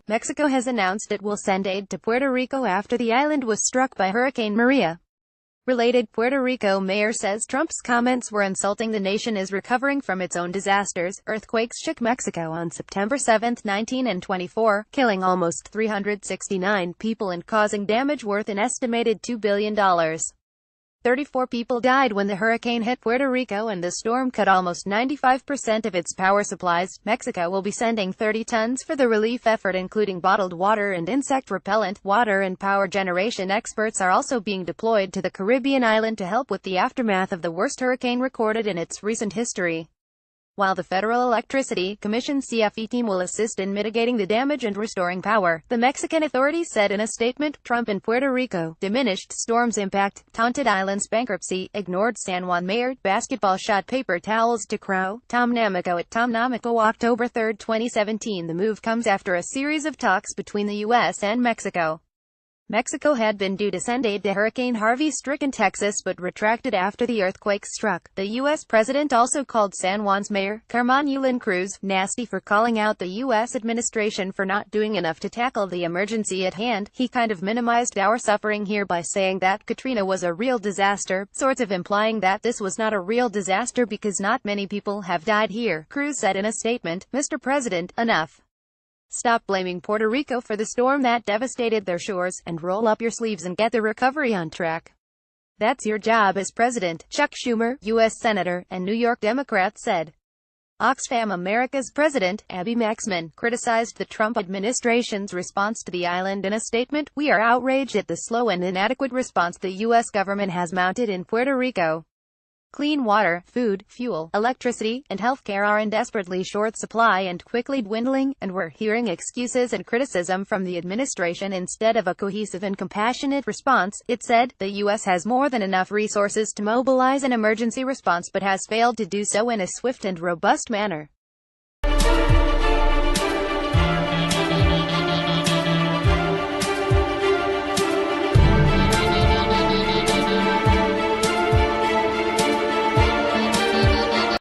Mexico has announced it will send aid to Puerto Rico after the island was struck by Hurricane Maria. Related, Puerto Rico mayor says Trump's comments were insulting. The nation is recovering from its own disasters. Earthquakes shook Mexico on September 7, 19 and 24, killing almost 369 people and causing damage worth an estimated $2 billion. 34 people died when the hurricane hit Puerto Rico and the storm cut almost 95% of its power supplies. Mexico will be sending 30 tons for the relief effort, including bottled water and insect repellent. Water and power generation experts are also being deployed to the Caribbean island to help with the aftermath of the worst hurricane recorded in its recent history. While the Federal Electricity Commission CFE team will assist in mitigating the damage and restoring power, the Mexican authorities said in a statement, Trump in Puerto Rico, diminished storm's impact, taunted island's bankruptcy, ignored San Juan mayor, basketball shot paper towels to Crow, Tom Namico at Tom Namico. October 3, 2017. The move comes after a series of talks between the U.S. and Mexico. Mexico had been due to send aid to Hurricane Harvey-stricken Texas but retracted after the earthquake struck. The U.S. president also called San Juan's mayor, Carmen Yulín Cruz, nasty for calling out the U.S. administration for not doing enough to tackle the emergency at hand. He kind of minimized our suffering here by saying that Katrina was a real disaster, sort of implying that this was not a real disaster because not many people have died here. Cruz said in a statement, Mr. President, enough. Stop blaming Puerto Rico for the storm that devastated their shores, and roll up your sleeves and get the recovery on track. That's your job as president, Chuck Schumer, U.S. Senator, and New York Democrat said. Oxfam America's president, Abby Maxman, criticized the Trump administration's response to the island in a statement. We are outraged at the slow and inadequate response the U.S. government has mounted in Puerto Rico. Clean water, food, fuel, electricity, and healthcare are in desperately short supply and quickly dwindling, and we're hearing excuses and criticism from the administration instead of a cohesive and compassionate response, it said. The U.S. has more than enough resources to mobilize an emergency response but has failed to do so in a swift and robust manner.